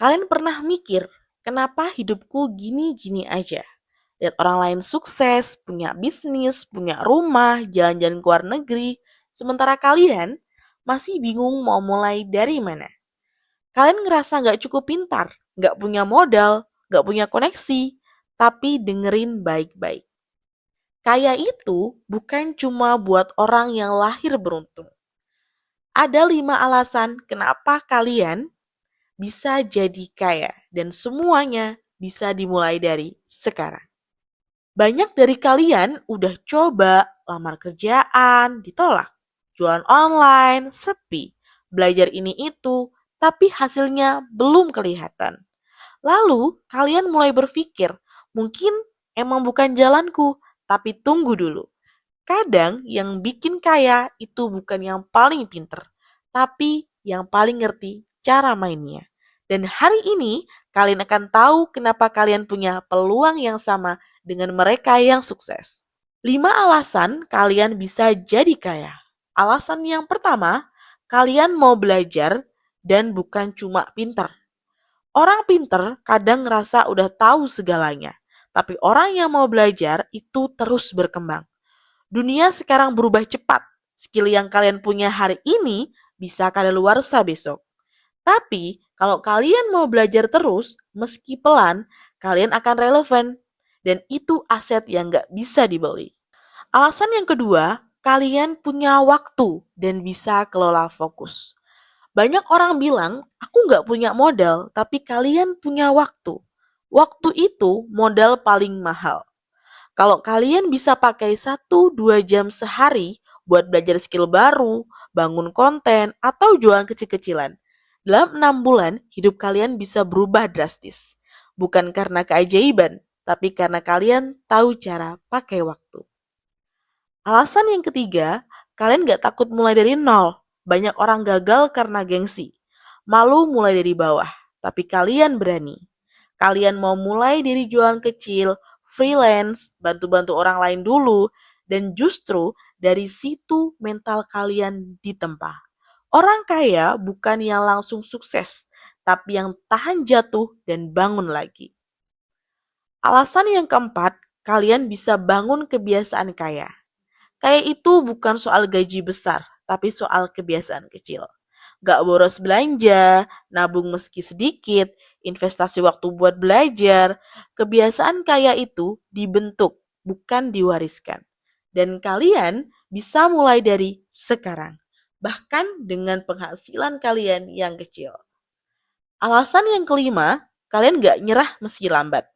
Kalian pernah mikir, kenapa hidupku gini-gini aja? Lihat orang lain sukses, punya bisnis, punya rumah, jalan-jalan ke luar negeri. Sementara kalian masih bingung mau mulai dari mana. Kalian ngerasa gak cukup pintar, gak punya modal, gak punya koneksi. Tapi dengerin baik-baik. Kaya itu bukan cuma buat orang yang lahir beruntung. Ada 5 alasan kenapa kalian bisa jadi kaya dan semuanya bisa dimulai dari sekarang. Banyak dari kalian udah coba lamar kerjaan, ditolak. Jualan online, sepi. Belajar ini itu, tapi hasilnya belum kelihatan. Lalu kalian mulai berpikir, mungkin emang bukan jalanku, tapi tunggu dulu. Kadang yang bikin kaya itu bukan yang paling pinter, tapi yang paling ngerti cara mainnya. Dan hari ini kalian akan tahu kenapa kalian punya peluang yang sama dengan mereka yang sukses. 5 alasan kalian bisa jadi kaya. Alasan yang pertama, kalian mau belajar dan bukan cuma pinter. Orang pinter kadang ngerasa udah tahu segalanya, tapi orang yang mau belajar itu terus berkembang. Dunia sekarang berubah cepat. Skill yang kalian punya hari ini bisa kadaluarsa besok. Tapi kalau kalian mau belajar terus, meski pelan, kalian akan relevan. Dan itu aset yang gak bisa dibeli. Alasan yang kedua, kalian punya waktu dan bisa kelola fokus. Banyak orang bilang, aku gak punya modal, tapi kalian punya waktu. Waktu itu modal paling mahal. Kalau kalian bisa pakai 1-2 jam sehari buat belajar skill baru, bangun konten, atau jualan kecil-kecilan, dalam 6 bulan hidup kalian bisa berubah drastis. Bukan karena keajaiban, tapi karena kalian tahu cara pakai waktu. Alasan yang ketiga, kalian gak takut mulai dari nol. Banyak orang gagal karena gengsi. Malu mulai dari bawah, tapi kalian berani. Kalian mau mulai dari jualan kecil, freelance, bantu-bantu orang lain dulu, dan justru dari situ mental kalian ditempa. Orang kaya bukan yang langsung sukses, tapi yang tahan jatuh dan bangun lagi. Alasan yang keempat, kalian bisa bangun kebiasaan kaya. Kaya itu bukan soal gaji besar, tapi soal kebiasaan kecil. Gak boros belanja, nabung meski sedikit, investasi waktu buat belajar. Kebiasaan kaya itu dibentuk, bukan diwariskan. Dan kalian bisa mulai dari sekarang, bahkan dengan penghasilan kalian yang kecil. Alasan yang kelima, kalian gak nyerah meski lambat.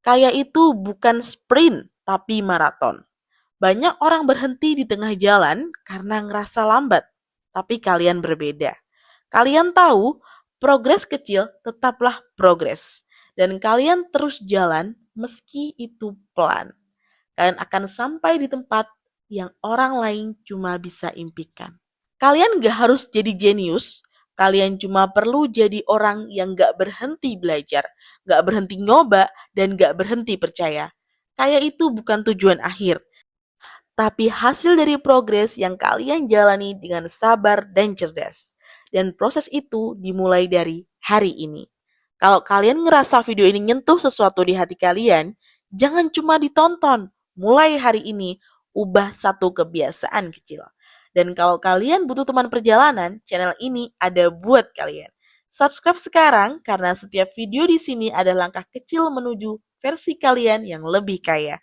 Kaya itu bukan sprint, tapi maraton. Banyak orang berhenti di tengah jalan karena ngerasa lambat, tapi kalian berbeda. Kalian tahu, progres kecil tetaplah progres. Dan kalian terus jalan meski itu pelan. Kalian akan sampai di tempat yang orang lain cuma bisa impikan. Kalian gak harus jadi jenius, kalian cuma perlu jadi orang yang gak berhenti belajar, gak berhenti nyoba, dan gak berhenti percaya. Kaya itu bukan tujuan akhir, tapi hasil dari progres yang kalian jalani dengan sabar dan cerdas. Dan proses itu dimulai dari hari ini. Kalau kalian ngerasa video ini nyentuh sesuatu di hati kalian, jangan cuma ditonton. Mulai hari ini, ubah satu kebiasaan kecil. Dan kalau kalian butuh teman perjalanan, channel ini ada buat kalian. Subscribe sekarang karena setiap video di sini adalah langkah kecil menuju versi kalian yang lebih kaya.